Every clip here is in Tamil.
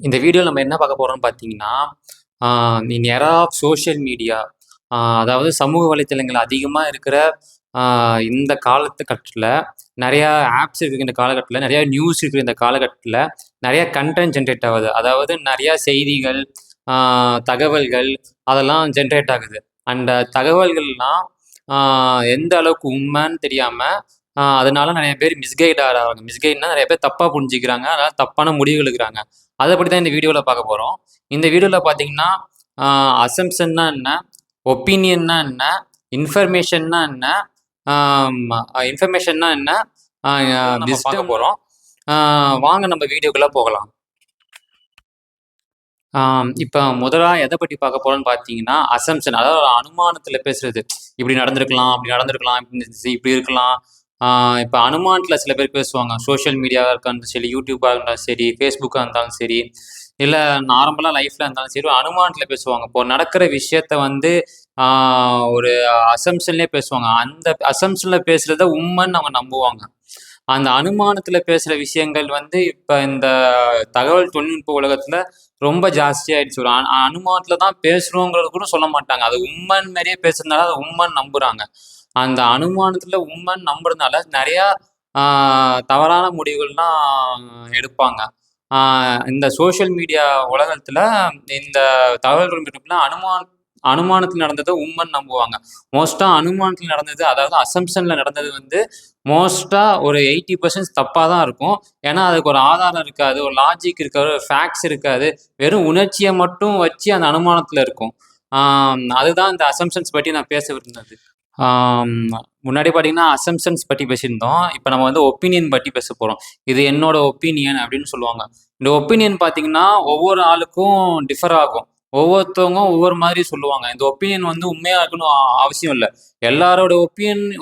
இந்த வீடியோல நம்ம என்ன பார்க்க போறோம்னு பார்த்தீங்கன்னா, இன் எரா ஆஃப் சோஷியல் மீடியா அதாவது சமூக வலைத்தளங்கள் அதிகமா இருக்கிற ஆ இந்த காலத்துக்கட்டத்துல நெறையா ஆப்ஸ் இருக்கு இந்த காலகட்டத்துல, நெறையா நியூஸ் இருக்கிற இந்த காலகட்டத்துல, நெறைய கன்டென்ட் ஜெனரேட் ஆகுது. அதாவது நெறையா செய்திகள், ஆ தகவல்கள் அதெல்லாம் ஜெனரேட் ஆகுது. அந்த தகவல்கள்லாம் ஆ எந்த அளவுக்கு உண்மைன்னு தெரியாம, அதனால நெறைய பேர் மிஸ்கைட் ஆகுறாங்க. மிஸ்கைட்னா நெறைய பேர் தப்பா புரிஞ்சுக்கிறாங்க. அதனால தப்பான முடிவுகள் எடுக்குறாங்க. அத பத்தி தான் இந்த வீடியோல பார்க்க போறோம். இந்த வீடியோல பார்த்தீங்கன்னா, ஆ அசம்ப்ஷன்னா என்ன? ஒப்பீனியன்னா என்ன? இன்ஃபர்மேஷன்னா என்ன? ஆம் இன்ஃபர்மேஷன்னா என்ன? ஆ நம்ம பார்க்க போறோம். வாங்க நம்ம வீடியோக்குள்ள போகலாம். இப்ப முதலா எத பத்தி பார்க்க போறோம்ன்னு பார்த்தீங்கன்னா, அசம்ப்ஷன் அதாவது ஒரு அனுமானத்துல பேசுறது. இப்படி நடந்திருக்கலாம், அப்படி நடந்திருக்கலாம், இப்படி இருக்கலாம். ஆ இப்ப அனுமானத்துல சில பேர் பேசுவாங்க. சோஷியல் மீடியாவா இருந்தாலும் சரி, யூடியூபா இருந்தாலும் சரி, ஃபேஸ்புக்கா இருந்தாலும் சரி, இல்ல நார்மலா லைஃப்ல இருந்தாலும் சரி, ஒரு அனுமானத்துல பேசுவாங்க. இப்போ நடக்கிற விஷயத்த வந்து ஆ ஒரு அசம்ப்ஷன்லயே பேசுவாங்க. அந்த அசம்ப்ஷன்ல பேசுறத உண்மைன்னு அவங்க நம்புவாங்க. அந்த அனுமானத்துல பேசுற விஷயங்கள் வந்து இப்ப இந்த தகவல் தொழில்நுட்ப உலகத்துல ரொம்ப ஜாஸ்தியாயிடுச்சு. ஒரு அனுமானத்துல தான் பேசுறோங்கிறது கூட சொல்ல மாட்டாங்க. அது உண்மைன்னு மாரியே பேசுறதுனால அத உண்மைன்னு நம்புறாங்க. அந்த அனுமானத்துல உண்மைன்னு நம்புறதுனால நெறையா ஆ தவறான முடிவுகள்லாம் எடுப்பாங்க. ஆ இந்த சோஷியல் மீடியா உலகத்துல இந்த தகவல் தொழில்நுட்பத்துல அனுமானத்துல நடந்தத உண்மைன்னு நம்புவாங்க. மோஸ்ட்டா அனுமானத்துல நடந்தது, அதாவது அசம்ப்ஷன்ல நடந்தது வந்து மோஸ்ட்டா ஒரு 80% தப்பா தான் இருக்கும். ஏன்னா, அதுக்கு ஒரு ஆதாரம் இருக்காது, ஒரு லாஜிக் இருக்காது, ஒரு ஃபேக்ட்ஸ் இருக்காது. வெறும் உணர்ச்சிய மட்டும் வச்சு அந்த அனுமானத்துல இருக்கும். அதுதான் இந்த அசம்ப்ஷன்ஸ் பத்தி நான் பேச விரும்பினது. ஆம், முன்னாடி பார்த்தீங்கன்னா, அசம்ப்ஷன்ஸ் பத்தி பேசியிருந்தோம். இப்ப நம்ம வந்து ஒப்பீனியன் பத்தி பேசப் போறோம். இது என்னோட ஒப்பீனியன் அப்படின்னு சொல்லுவாங்க. இந்த ஒப்பீனியன் பார்த்தீங்கன்னா, ஒவ்வொரு ஆளுக்கும் டிஃபர் ஆகும். ஒவ்வொருத்தவங்க ஒவ்வொரு மாதிரி சொல்லுவாங்க. இந்த ஒப்பீனியன் வந்து உண்மையா இருக்கணும் அவசியம் இல்ல. எல்லாரோட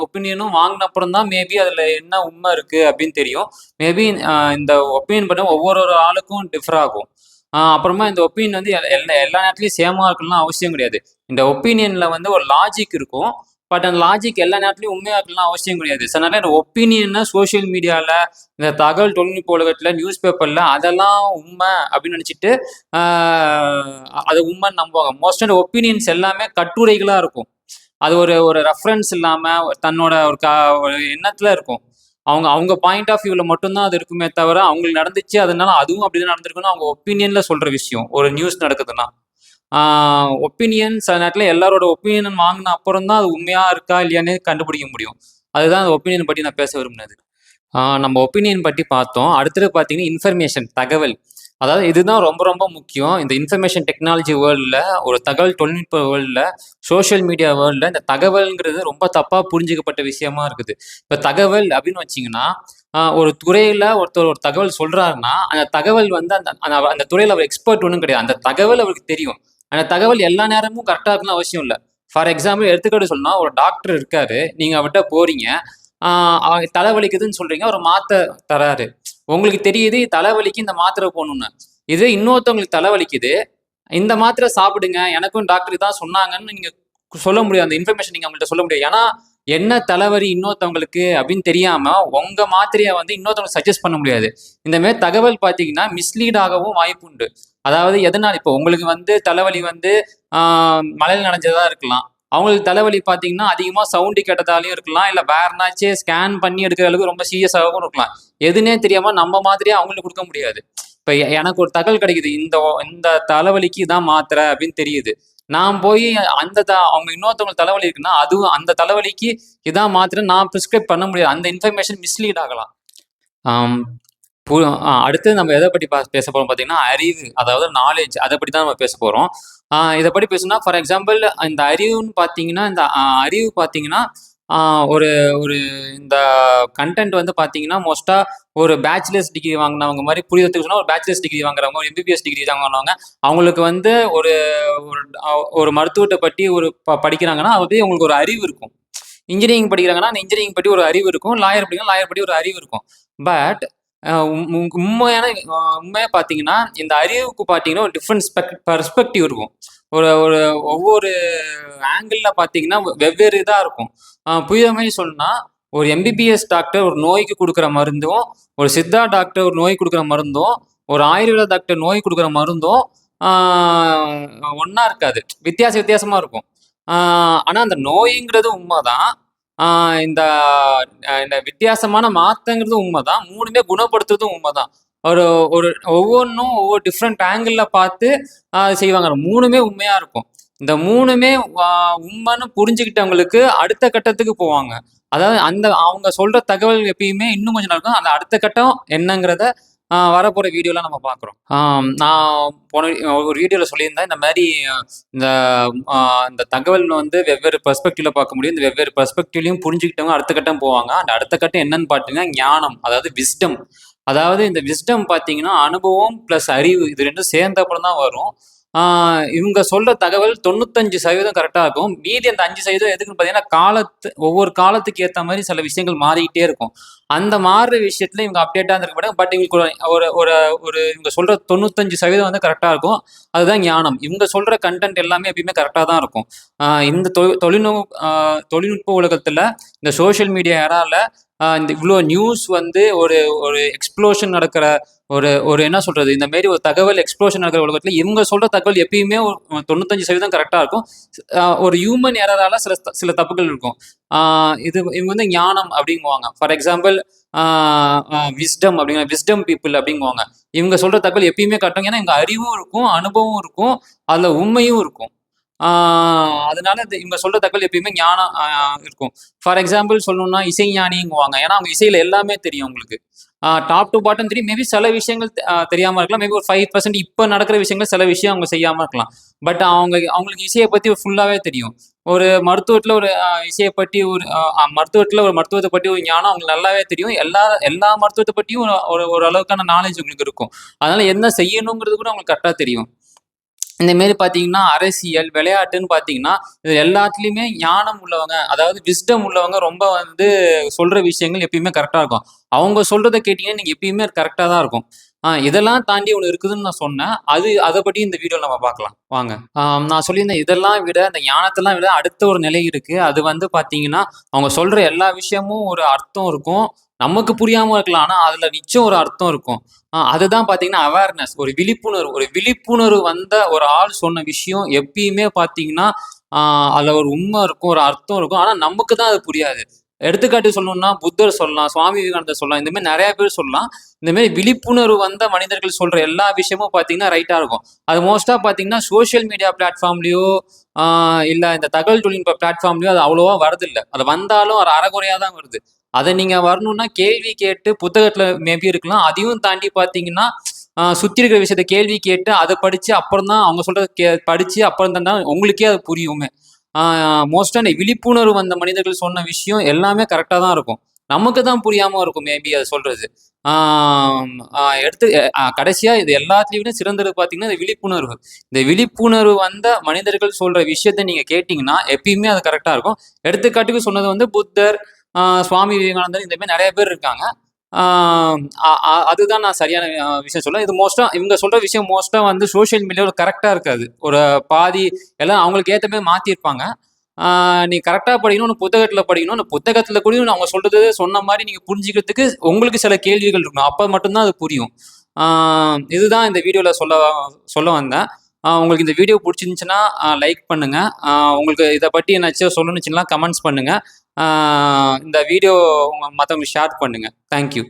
ஒப்பீனியனும் வாங்குன அப்புறம் தான் மேபி அதுல என்ன உண்மை இருக்கு அப்படின்னு தெரியும். மேபி இந்த ஒப்பீனியன் பார்த்தா ஒவ்வொரு ஆளுக்கும் டிஃபர் ஆகும். அப்புறமா இந்த ஒப்பீனியன் வந்து எல்லா நேரத்துலயும் சேமா இருக்கணும்னு அவசியம் கிடையாது. இந்த ஒப்பீனியன்ல வந்து ஒரு லாஜிக் இருக்கும். பட் அந்த லாஜிக் எல்லா நேரத்துலயும் உண்மையா இருக்கணும்னு அவசியம் கிடையாது. சில நேரம் இந்த ஒப்பீனியன சோசியல் மீடியால, இந்த தகவல் தொழில்நுட்ப உலகத்துல, நியூஸ் பேப்பர்ல அதெல்லாம் உண்மை அப்படின்னு நினைச்சுட்டு, ஆ அது உண்மைன்னு நம்புவாங்க. மோஸ்ட்டா இந்த ஒப்பீனியன்ஸ் எல்லாமே கட்டுரைகளா இருக்கும். அது ஒரு ஒரு ரெஃபரன்ஸ் இல்லாம, தன்னோட ஒரு எண்ணத்துல இருக்கும். அவங்க அவங்க பாயிண்ட் ஆஃப் வியூல மட்டும் தான் அது இருக்குமே தவிர, அவங்களுக்கு நடந்துச்சு, அதனால அதுவும் அப்படிதான் நடந்திருக்குன்னு அவங்க ஒப்பீனியன்ல சொல்ற விஷயம். ஒரு நியூஸ் நடக்குதுன்னா. ஆ ஒப்பீனியன் சில நேரத்துல எல்லாரோட ஒப்பீனியன் வாங்குன அப்புறம் தான் அது உண்மையா இருக்கா, இல்லையான்னே கண்டுபிடிக்க முடியும். அதுதான் அந்த ஒப்பீனியன் பத்தி நான் பேச விரும்பினது. நம்ம ஒப்பீனியன் பத்தி பார்த்தோம். அடுத்தது பார்த்தீங்கன்னா, இன்ஃபர்மேஷன் தகவல். அதாவது இதுதான் ரொம்ப ரொம்ப முக்கியம். இந்த இன்ஃபர்மேஷன் டெக்னாலஜி வேர்ல்டுல, ஒரு தகவல் தொழில்நுட்ப வேர்ல்டுல, சோஷியல் மீடியா வேர்ல்டுல இந்த தகவல்ங்கிறது ரொம்ப தப்பா புரிஞ்சுக்கப்பட்ட விஷயமா இருக்குது. இப்ப தகவல் அப்படின்னு வச்சீங்கன்னா, ஒரு துறையில ஒருத்தர் ஒரு தகவல் சொல்றாருன்னா, அந்த தகவல் வந்து அந்த அந்த அந்த துறையில அவர் எக்ஸ்பர்ட் ஒண்ணும் கிடையாது. அந்த தகவல் அவருக்கு தெரியும். அந்த தகவல் எல்லா நேரமும் கரெக்ட்டா இருக்கணும்னு அவசியம் இல்ல. ஃபார் எக்ஸாம்பிள் எடுத்துக்காட்டு சொல்லணும்னா, ஒரு டாக்டர் இருக்காரு. நீங்க அவர்ட்ட போறீங்க. ஆ தலைவலிக்குதுன்னு சொல்றீங்க. ஒரு மாத்திரை தராரு. உங்களுக்கு தெரியுது தலைவலிக்கு இந்த மாத்திரை போடணும்னு. இதே இன்னொருத்தவங்களுக்கு தலைவலிக்குது. இந்த மாத்திரை சாப்பிடுங்க. எனக்கும் டாக்டர் இதான் சொன்னாங்கன்னு நீங்க சொல்ல முடியாது. அந்த இன்ஃபர்மேஷன் நீங்க அவங்கள்ட்ட சொல்ல முடியாது. ஏன்னா, என்ன தலைவலி இன்னொருத்தவங்களுக்கு அப்படின்னு தெரியாம, உங்க மாத்திரைய வந்து இன்னொருத்தவங்களுக்கு சஜெஸ்ட் பண்ண முடியாது. இந்த மாரி தகவல் பார்த்தீங்கன்னா, மிஸ்லீட் ஆகவும் வாய்ப்புண்டு. அதாவது எதனால இப்போ உங்களுக்கு வந்து தலைவலி வந்து ஆ மழையில நனைஞ்சதா இருக்கலாம். அவங்களுக்கு தலைவலி பார்த்தீங்கன்னா, அதிகமா சவுண்டு கேட்டதாலயும் இருக்கலாம். இல்ல வேற எதுனாச்சும் ஸ்கேன் பண்ணி எடுக்கிற அளவுக்கு ரொம்ப சீரியஸாவும் இருக்கலாம். எதுன்னே தெரியாம நம்ம மாதிரியே அவங்களுக்கு குடுக்க முடியாது. இப்ப எனக்கு ஒரு தகவல் கிடைக்குது. இந்த தலைவலிக்கு இதான் மாத்திரை அப்படின்னு தெரியுது. நான் போய் அவங்க இன்னொருத்தவங்களுக்கு தலைவலி இருக்குன்னா, அதுவும் அந்த தலைவலிக்கு இதான் மாத்திரைன்னு நான் பிரிஸ்கிரைப் பண்ண முடியாது. அந்த இன்ஃபர்மேஷன் மிஸ்லீட் ஆகலாம். ஆம். பு அடுத்து நம்ம எத பத்தி பேச போறோம் பார்த்தீங்கன்னா, அறிவு. அதாவது நாலேட்ஜ் அத பத்தி தான் நம்ம பேச போறோம். இத பத்தி பேசணும்னா, ஃபார் எக்ஸாம்பிள் இந்த அறிவுன்னு பார்த்தீங்கன்னா, இந்த அறிவு பார்த்தீங்கன்னா, ஆ ஒரு ஒரு இந்த கன்டென்ட் வந்து பார்த்தீங்கன்னா, மோஸ்ட்டா ஒரு பேச்சுலர்ஸ் டிகிரி வாங்குனவங்க மாரி புரியறதுக்கு சொன்னா, ஒரு பேச்சுலர்ஸ் டிகிரி வாங்குறவங்க, ஒரு எம்பிபிஎஸ் டிகிரி வாங்குனவங்க, அவங்களுக்கு வந்து ஒரு ஒரு ஒரு மருத்துவத்த பத்தி ஒரு படிக்கிறாங்கன்னா, அது பத்தி அவங்களுக்கு ஒரு அறிவு இருக்கும். இன்ஜினியரிங் படிக்கிறாங்கன்னா, அந்த இன்ஜினியரிங் பத்தி ஒரு அறிவு இருக்கும். லாயர் படிக்கிறாங்கன்னா, லாயர் பத்தி ஒரு அறிவு இருக்கும். பட் அ உம் உம் உண்மையான உண்மையா பார்த்தீங்கன்னா, இந்த அறிவுக்கு பார்த்தீங்கன்னா, ஒரு டிஃபரண்ட் பெர்ஸ்பெக்டிவ் இருக்கும். ஒரு ஒரு ஒவ்வொரு ஆங்கிள்ல பார்த்தீங்கன்னா, வெவ்வேறு இதா இருக்கும். புரியிற மாரி சொல்லணும்னா, ஒரு எம்பிபிஎஸ் டாக்டர் ஒரு நோய்க்கு குடுக்குற மருந்தும், ஒரு சித்தா டாக்டர் ஒரு நோய்க்கு குடுக்குற மருந்தும், ஒரு ஆயுர்வேத டாக்டர் நோய் கொடுக்குற மருந்தும் ஒன்றா இருக்காது, வித்தியாசமாக இருக்கும். ஆனால் அந்த நோய்ங்கிறது உண்மைதான். இந்த இந்த வித்தியாசமான மாற்றங்கிறது உண்மைதான். மூணுமே குணப்படுத்துறதும் உண்மைதான். ஒரு ஒரு ஒவ்வொன்றும் ஒவ்வொரு டிஃப்ரெண்ட் ஆங்கிளில் பார்த்து செய்வாங்க. மூணுமே உண்மையாக இருக்கும். இந்த மூணுமே உண்மைன்னு புரிஞ்சுக்கிட்டவங்களுக்கு அடுத்த கட்டத்துக்கு போவாங்க. அதாவது அவங்க சொல்ற தகவல் எப்பயுமே இன்னும் கொஞ்சம் இருக்கும். அந்த அடுத்த கட்டம் என்னங்கிறத வரப்போற வீடியோலாம் நம்ம பார்க்குறோம். நான் போன ஒரு வீடியோவில் சொல்லியிருந்தேன், இந்த மாதிரி இந்த இந்த தகவல் வந்து வெவ்வேறு பெர்ஸ்பெக்டிவ்ல பார்க்க முடியும். இந்த வெவ்வேறு பெர்ஸ்பெக்டிவ்லையும் புரிஞ்சுக்கிட்டவங்க அடுத்த கட்டம் போவாங்க. அந்த அடுத்த கட்டம் என்னன்னு பார்த்தீங்கன்னா ஞானம், அதாவது விஸ்டம். அதாவது இந்த விஸ்டம் பார்த்தீங்கன்னா அனுபவம் ப்ளஸ் அறிவு, இது ரெண்டும் சேர்ந்த அப்புறம் தான் வரும். இவங்க சொல்ற தகவல் 95% கரெக்டா இருக்கும். மீதி அந்த 5% எதுக்குன்னு பார்த்தீங்கன்னா, ஒவ்வொரு காலத்துக்கு ஏத்த மாதிரி சில விஷயங்கள் மாறிக்கிட்டே இருக்கும். அந்த மாறுற விஷயத்துல இவங்க அப்டேட்டா இருந்திருக்க மாட்டாங்க. பட் இவங்களுக்கு ஒரு ஒரு ஒரு இவங்க சொல்ற 95% வந்து கரெக்டா இருக்கும். அதுதான் ஞானம். இவங்க சொல்ற கண்டென்ட் எல்லாமே எப்பயுமே கரெக்டா தான் இருக்கும். இந்த தொழில்நுட்ப உலகத்துல, இந்த சோசியல் மீடியா எரால இந்த இவ்வளோ நியூஸ் வந்து ஒரு ஒரு எக்ஸ்ப்ளோஷன் நடக்கிற ஒரு என்ன சொல்றது, இந்த மாதிரி ஒரு தகவல் எக்ஸ்ப்ளோஷன் நடக்கிற உலகத்துல இவங்க சொல்ற தகவல் எப்பயுமே ஒரு 95% கரெக்டா இருக்கும். ஒரு ஹியூமன் எரரால சில தப்புகள் இருக்கும். இவங்க வந்து ஞானம் அப்படிங்குவாங்க. ஃபார் எக்ஸாம்பிள் விஸ்டம் அப்படிங்கிற விஸ்டம் பீப்புள் அப்படிங்குவாங்க. இவங்க சொல்ற தகவல் எப்பயுமே கரெக்டாக, ஏன்னா இவங்க அறிவும் இருக்கும், அனுபவம் இருக்கும், அதுல உண்மையும் இருக்கும். அதனால இவங்க சொல்ற தகவல் எப்பயுமே ஞானம் இருக்கும். ஃபார் எக்ஸாம்பிள் சொல்லணும்னா இசைஞானிங்குவாங்க. ஏன்னா அவங்க இசையில எல்லாமே தெரியும் உங்களுக்கு. டாப் டு பாட்டம் தெரியும். மேபி சில விஷயங்கள் தெரியாம இருக்கலாம். மேபி ஒரு 5% இப்போ நடக்கிற விஷயங்கள் சில விஷயம் அவங்க செய்யாம இருக்கலாம். பட் அவங்களுக்கு இசையை பத்தி ஃபுல்லாவே தெரியும். ஒரு மருத்துவத்துல ஒரு இசையை பற்றி ஒரு மருத்துவத்துல ஒரு மருத்துவத்தை பற்றி ஒரு ஞானம் அவங்களுக்கு நல்லாவே தெரியும். எல்லா மருத்துவத்தை பற்றியும் ஒரு அளவுக்கான நாலேஜ் உங்களுக்கு இருக்கும். அதனால என்ன செய்யணுங்கிறது கூட அவங்களுக்கு கரெக்டா தெரியும். இந்த மாரி பார்த்தீங்கன்னா, அரசியல், விளையாட்டுன்னு பார்த்தீங்கன்னா, இது எல்லாத்துலயுமே ஞானம் உள்ளவங்க, அதாவது விஸ்டம் உள்ளவங்க ரொம்ப வந்து சொல்ற விஷயங்கள் எப்பயுமே கரெக்டா இருக்கும். அவங்க சொல்றத கேட்டீங்கன்னா, நீங்க எப்பயுமே கரெக்டா தான் இருக்கும். இதெல்லாம் தாண்டி ஒண்ணு இருக்குதுன்னு நான் சொன்னேன். அத பத்தி இந்த வீடியோல நம்ம பார்க்கலாம். வாங்க. நான் சொல்லியிருந்தேன், இதெல்லாம் விட, இந்த ஞானத்தெல்லாம் விட அடுத்த ஒரு நிலை இருக்கு. அது வந்து பார்த்தீங்கன்னா, அவங்க சொல்ற எல்லா விஷயமும் ஒரு அர்த்தம் இருக்கும். நமக்கு புரியாம இருக்கலாம். ஆனா, அதுல நிச்சயம் ஒரு அர்த்தம் இருக்கும். அதுதான் பார்த்தீங்கன்னா அவேர்னஸ், ஒரு விழிப்புணர்வு வந்த ஒரு ஆள் சொன்ன விஷயம் எப்பயுமே பார்த்தீங்கன்னா, அதுல ஒரு உண்மை இருக்கும், ஒரு அர்த்தம் இருக்கும். ஆனா நமக்கு தான் அது புரியாது. எடுத்துக்காட்டு சொல்லணும்னா புத்தர் சொல்லலாம், சுவாமி விவேகானந்தர் சொல்லலாம், இந்த மாதிரி நிறைய பேர் சொல்லலாம். இந்த மாதிரி விழிப்புணர்வு வந்த மனிதர்கள் சொல்ற எல்லா விஷயமும் பார்த்தீங்கன்னா ரைட்டா இருக்கும். அது மோஸ்டா பார்த்தீங்கன்னா சோசியல் மீடியா பிளாட்ஃபார்ம்லயோ இல்ல இந்த தகவல் தொழில்நுட்ப பிளாட்ஃபார்ம்லயோ அது அவ்வளோவா வரதில்லை. அது வந்தாலும் ஒரு அறகுறையா தான் வருது. அதை நீங்க வரணும்னா கேள்வி கேட்டு புத்தகத்துல மேபி இருக்கலாம். அதையும் தாண்டி பார்த்தீங்கன்னா சுத்தி இருக்கிற விஷயத்த கேள்வி கேட்டு அதை படிச்சு அப்புறம் தான் அவங்க சொல்றத படிச்சு அப்புறம் தான் உங்களுக்கே அது புரியுமே. மோஸ்டா விழிப்புணர்வு வந்த மனிதர்கள் சொன்ன விஷயம் எல்லாமே கரெக்டா தான் இருக்கும். நமக்கு தான் புரியாம இருக்கும் மேபி அது சொல்றது. எடுத்து கடைசியா இது எல்லாத்துலயும் விட சிறந்தது பார்த்தீங்கன்னா இந்த விழிப்புணர்வு. இந்த விழிப்புணர்வு வந்த மனிதர்கள் சொல்ற விஷயத்த நீங்க கேட்டீங்கன்னா எப்பயுமே அது கரெக்டா இருக்கும். எடுத்துக்காட்டுக்கு சொன்னது வந்து புத்தர், சுவாமி விவேகானந்தர், இந்த மாதிரி நிறைய பேர் இருக்காங்க. அதுதான் நான் சரியான விஷயம் சொல்ல. இது மோஸ்டா இவங்க சொல்ற விஷயம் மோஸ்டா வந்து சோசியல் மீடியாவில் கரெக்டா இருக்காது. ஒரு பாதி எல்லாம் அவங்களுக்கு ஏற்ற மாதிரி மாத்திருப்பாங்க. நீ கரெக்டா படிக்கணும், ஒன்று புத்தகத்துல படிக்கணும். அந்த புத்தகத்துல கூட அவங்க சொல்றது சொன்ன மாதிரி நீங்க புரிஞ்சுக்கிறதுக்கு உங்களுக்கு சில கேள்விகள் இருக்கணும். அப்ப மட்டும்தான் அது புரியும். இதுதான் இந்த வீடியோல சொல்ல வந்தேன். உங்களுக்கு இந்த வீடியோ பிடிச்சிருந்துச்சுன்னா லைக் பண்ணுங்க. உங்களுக்கு இதை பற்றி என்னாச்சும் சொல்லணுச்சுன்னா கமெண்ட்ஸ் பண்ணுங்க. இந்த வீடியோ மற்றவங்களுக்கு ஷேர் பண்ணுங்க. தேங்க்யூ.